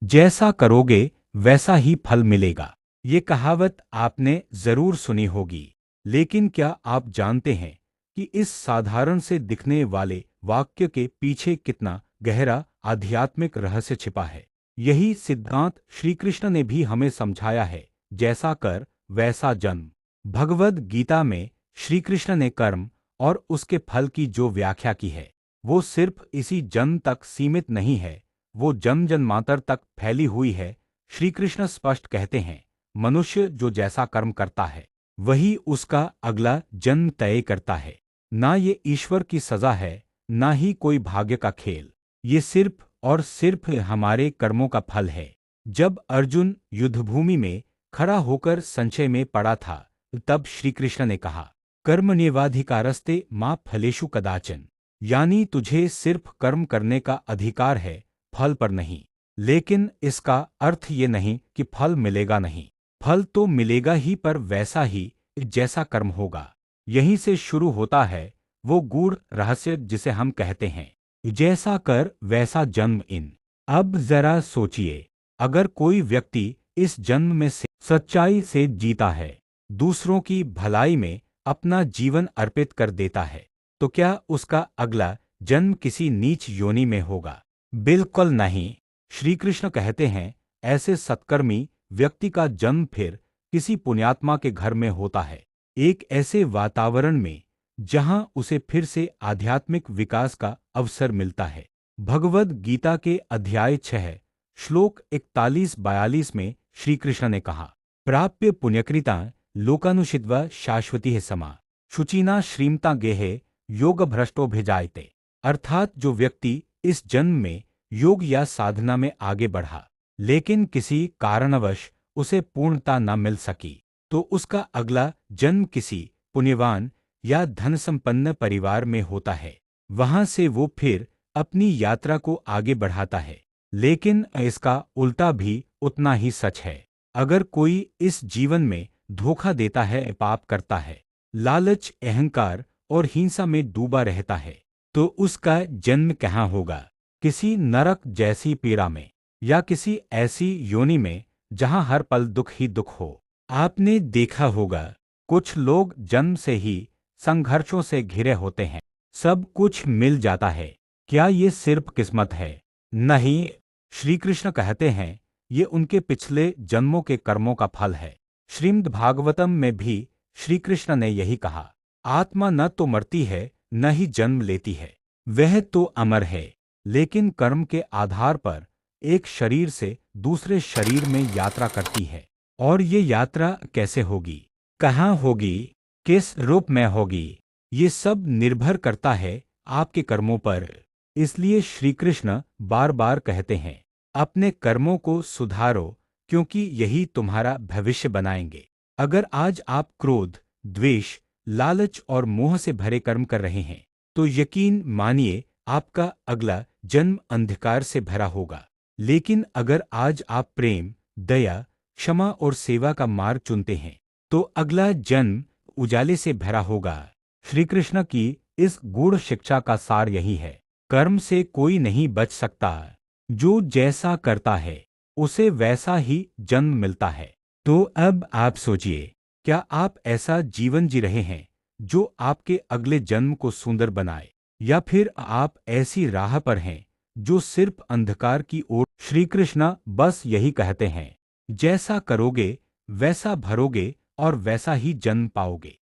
जैसा करोगे वैसा ही फल मिलेगा। ये कहावत आपने जरूर सुनी होगी, लेकिन क्या आप जानते हैं कि इस साधारण से दिखने वाले वाक्य के पीछे कितना गहरा आध्यात्मिक रहस्य छिपा है? यही सिद्धांत श्री कृष्ण ने भी हमें समझाया है, जैसा कर वैसा जन्म। भगवद गीता में श्री कृष्ण ने कर्म और उसके फल की जो व्याख्या की है, वो सिर्फ इसी जन्म तक सीमित नहीं है, वो जन्म जन्मांतर तक फैली हुई है। श्री कृष्ण स्पष्ट कहते हैं, मनुष्य जो जैसा कर्म करता है वही उसका अगला जन्म तय करता है। ना ये ईश्वर की सजा है, ना ही कोई भाग्य का खेल। ये सिर्फ और सिर्फ हमारे कर्मों का फल है। जब अर्जुन युद्धभूमि में खड़ा होकर संशय में पड़ा था, तब श्री कृष्ण ने कहा, कर्मण्येवाधिकारस्ते मा फलेषु कदाचन। यानी तुझे सिर्फ कर्म करने का अधिकार है, फल पर नहीं। लेकिन इसका अर्थ ये नहीं कि फल मिलेगा नहीं। फल तो मिलेगा ही, पर वैसा ही जैसा कर्म होगा। यहीं से शुरू होता है वो गूढ़ रहस्य जिसे हम कहते हैं, जैसा कर वैसा जन्म इन। अब जरा सोचिए, अगर कोई व्यक्ति इस जन्म में से सच्चाई से जीता है, दूसरों की भलाई में अपना जीवन अर्पित कर देता है, तो क्या उसका अगला जन्म किसी नीच योनि में होगा? बिल्कुल नहीं। श्री कृष्ण कहते हैं, ऐसे सत्कर्मी व्यक्ति का जन्म फिर किसी पुण्यात्मा के घर में होता है, एक ऐसे वातावरण में जहां उसे फिर से आध्यात्मिक विकास का अवसर मिलता है। भगवद गीता के अध्याय 6 श्लोक 41-42 में श्री कृष्ण ने कहा, प्राप्य पुण्यकृता लोकानुषिद्वा शाश्वती है समा शुचिना श्रीमता गेहे योग भ्रष्टो भिजायते। अर्थात जो व्यक्ति इस जन्म में योग या साधना में आगे बढ़ा, लेकिन किसी कारणवश उसे पूर्णता न मिल सकी, तो उसका अगला जन्म किसी पुण्यवान या धन संपन्न परिवार में होता है। वहां से वो फिर अपनी यात्रा को आगे बढ़ाता है। लेकिन इसका उल्टा भी उतना ही सच है। अगर कोई इस जीवन में धोखा देता है, पाप करता है, लालच, अहंकार और हिंसा में डूबा रहता है, तो उसका जन्म कहाँ होगा? किसी नरक जैसी पीड़ा में, या किसी ऐसी योनि में जहां हर पल दुख ही दुख हो। आपने देखा होगा, कुछ लोग जन्म से ही संघर्षों से घिरे होते हैं, सब कुछ मिल जाता है। क्या ये सिर्फ किस्मत है? नहीं। श्री कृष्ण कहते हैं, ये उनके पिछले जन्मों के कर्मों का फल है। श्रीमद् भागवतम में भी श्री कृष्ण ने यही कहा, आत्मा न तो मरती है न ही जन्म लेती है, वह तो अमर है, लेकिन कर्म के आधार पर एक शरीर से दूसरे शरीर में यात्रा करती है। और ये यात्रा कैसे होगी, कहाँ होगी, किस रूप में होगी, ये सब निर्भर करता है आपके कर्मों पर। इसलिए श्री कृष्ण बार बार कहते हैं, अपने कर्मों को सुधारो, क्योंकि यही तुम्हारा भविष्य बनाएंगे। अगर आज आप क्रोध, द्वेष, लालच और मोह से भरे कर्म कर रहे हैं, तो यकीन मानिए आपका अगला जन्म अंधकार से भरा होगा। लेकिन अगर आज आप प्रेम, दया, क्षमा और सेवा का मार्ग चुनते हैं, तो अगला जन्म उजाले से भरा होगा। श्री कृष्ण की इस गूढ़ शिक्षा का सार यही है, कर्म से कोई नहीं बच सकता। जो जैसा करता है उसे वैसा ही जन्म मिलता है। तो अब आप सोचिए, क्या आप ऐसा जीवन जी रहे हैं जो आपके अगले जन्म को सुंदर बनाए, या फिर आप ऐसी राह पर हैं जो सिर्फ अंधकार की ओर? श्री कृष्ण बस यही कहते हैं, जैसा करोगे वैसा भरोगे और वैसा ही जन्म पाओगे।